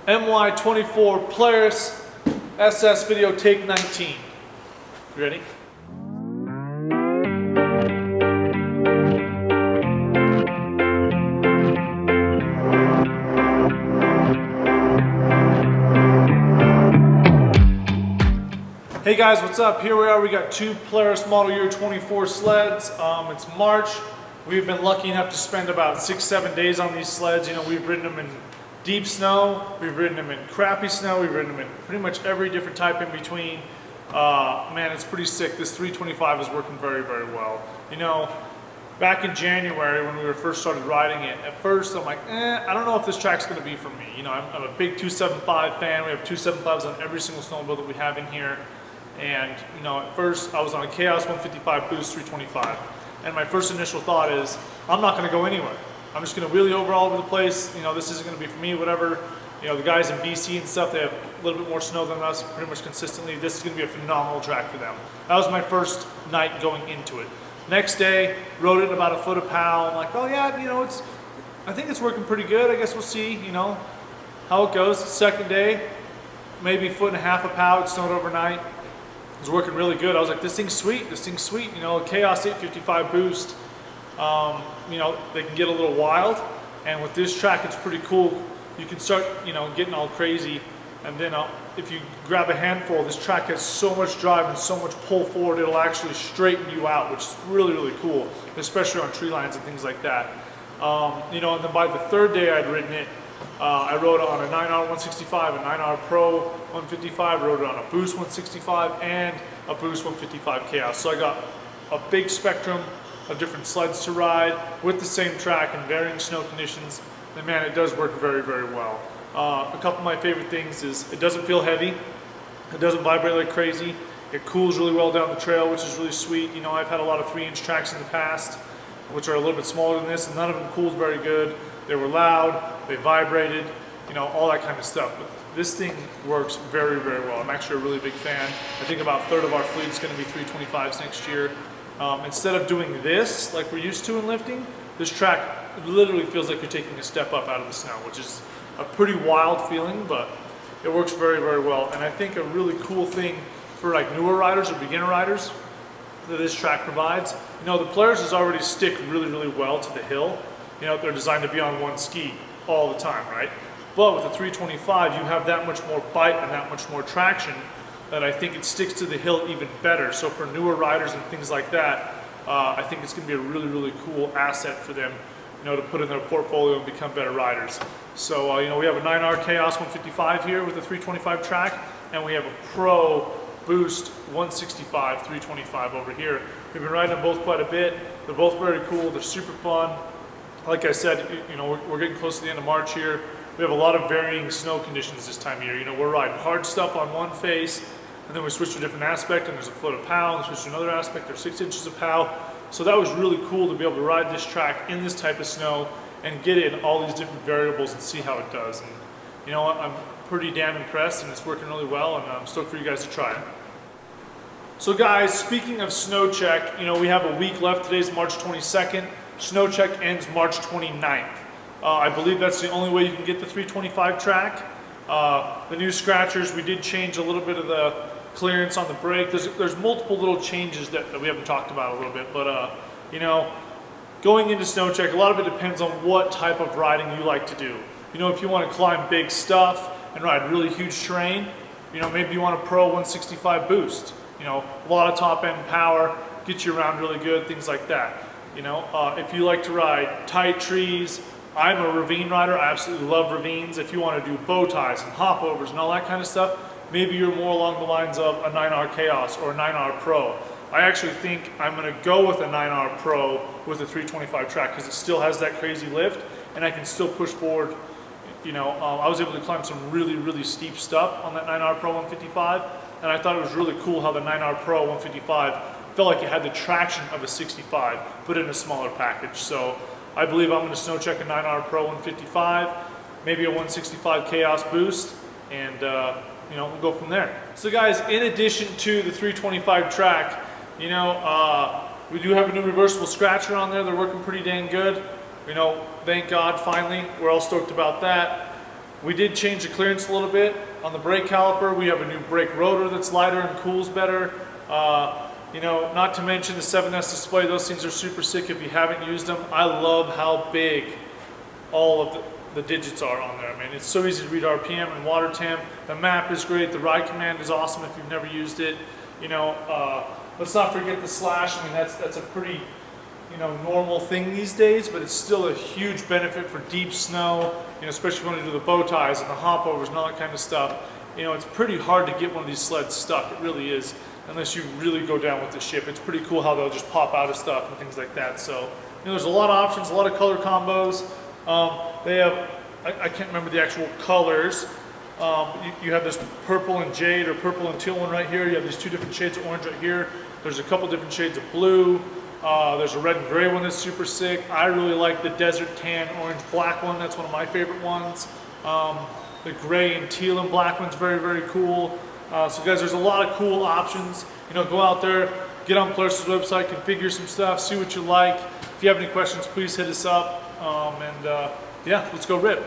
MY24 Polaris SS video take 19. You ready? Hey guys, what's up? Here we are. We got two Polaris model year 24 sleds. It's March. We've been lucky enough to spend about 6-7 days on these sleds. You know, we've ridden them in deep snow, we've ridden them in crappy snow, we've ridden them in pretty much every different type in between. Man, it's pretty sick. This 325 is working very, very well. You know, back in January when we first started riding it, at first I'm like, I don't know if this track's going to be for me. You know, I'm a big 275 fan. We have 275s on every single snowmobile that we have in here. And, you know, at first I was on a Khaos 155 Boost 325. And my first initial thought is, I'm not going to go anywhere. I'm just going to wheelie over all over the place. You know, this isn't going to be for me, whatever. You know, the guys in BC and stuff, they have a little bit more snow than us pretty much consistently. This is going to be a phenomenal track for them. That was my first night going into it. Next day, rode it about a foot a pow. I'm like, oh yeah, you know, I think it's working pretty good. I guess we'll see, you know, how it goes. Second day, maybe a foot and a half a pow. It snowed overnight. It was working really good. I was like, this thing's sweet, this thing's sweet. You know, Khaos 855 Boost, you know, they can get a little wild. And with this track, it's pretty cool. You can start, you know, getting all crazy. And then if you grab a handful, this track has so much drive and so much pull forward, it'll actually straighten you out, which is really, really cool, especially on tree lines and things like that. You know, and then by the third day I'd ridden it, I rode it on a 9R 165, a 9R Pro 155, rode it on a Boost 165, and a Boost 155 Khaos. So I got a big spectrum of different sleds to ride with the same track in varying snow conditions. And man, it does work very, very well. A couple of my favorite things is it doesn't feel heavy, it doesn't vibrate like crazy, it cools really well down the trail, which is really sweet. You know, I've had a lot of 3-inch tracks in the past, which are a little bit smaller than this, and none of them cooled very good. They were loud, they vibrated, you know, all that kind of stuff. But this thing works very, very well. I'm actually a really big fan. I think about a third of our fleet is going to be 325s next year. Instead of doing this like we're used to in lifting, this track literally feels like you're taking a step up out of the snow, which is a pretty wild feeling, but it works very, very well. And I think a really cool thing for like newer riders or beginner riders that this track provides, you know, the Polaris already stick really, really well to the hill. You know, they're designed to be on one ski all the time, right? But with the 325, you have that much more bite and that much more traction that I think it sticks to the hill even better. So for newer riders and things like that, I think it's going to be a really, really cool asset for them, you know, to put in their portfolio and become better riders. So, you know, we have a 9R Khaos 155 here with a 325 track, and we have a Pro Boost 165 325 over here. We've been riding them both quite a bit. They're both very cool. They're super fun. Like I said, you know, we're getting close to the end of March here. We have a lot of varying snow conditions this time of year. You know, we're riding hard stuff on one face, and then we switch to a different aspect, and there's a foot a pow, and switch to another aspect, there's 6 inches a pow. So that was really cool to be able to ride this track in this type of snow and get in all these different variables and see how it does. And you know what, I'm pretty damn impressed, and it's working really well, and I'm stoked for you guys to try it. So guys, speaking of Snowcheck, you know, we have a week left. Today's March 22nd. Snowcheck ends March 29th. I believe that's the only way you can get the 325 track. The new scratchers, we did change a little bit of the clearance on the brake. There's multiple little changes that we haven't talked about a little bit, but you know, going into Snowcheck, a lot of it depends on what type of riding you like to do. You know, if you want to climb big stuff and ride really huge terrain, you know, maybe you want a Pro 165 Boost. You know, a lot of top end power, get you around really good, things like that. You know, if you like to ride tight trees, I'm a ravine rider. I absolutely love ravines. If you want to do bow ties and hopovers and all that kind of stuff, maybe you're more along the lines of a 9R Khaos or a 9R Pro. I actually think I'm going to go with a 9R Pro with a 325 track because it still has that crazy lift and I can still push forward. You know, I was able to climb some really, really steep stuff on that 9R Pro 155, and I thought it was really cool how the 9R Pro 155 felt like it had the traction of a 65, but in a smaller package. So I believe I'm going to Snowcheck a 9R Pro 155, maybe a 165 Khaos Boost, and you know, we'll go from there. So guys, in addition to the 325 track, you know, we do have a new reversible scratcher on there. They're working pretty dang good. You know, thank God, finally, we're all stoked about that. We did change the clearance a little bit on the brake caliper. We have a new brake rotor that's lighter and cools better. You know, not to mention the 7S display. Those things are super sick if you haven't used them. I love how big all of the digits are on there. I mean, it's so easy to read RPM and water temp. The map is great. The ride command is awesome if you've never used it. You know, let's not forget the slash. I mean, that's a pretty, you know, normal thing these days, but it's still a huge benefit for deep snow, you know, especially when you do the bow ties and the hopovers and all that kind of stuff. You know, it's pretty hard to get one of these sleds stuck. It really is, unless you really go down with the ship. It's pretty cool how they'll just pop out of stuff and things like that. So, you know, there's a lot of options, a lot of color combos. They have, I can't remember the actual colors. You have this purple and jade or purple and teal one right here. You have these two different shades of orange right here. There's a couple different shades of blue. There's a red and gray one that's super sick. I really like the desert tan orange black one. That's one of my favorite ones. The gray and teal and black one's very, very cool. So guys, there's a lot of cool options. You know, go out there, get on Polaris' website, configure some stuff, see what you like. If you have any questions, please hit us up. Yeah, let's go rip.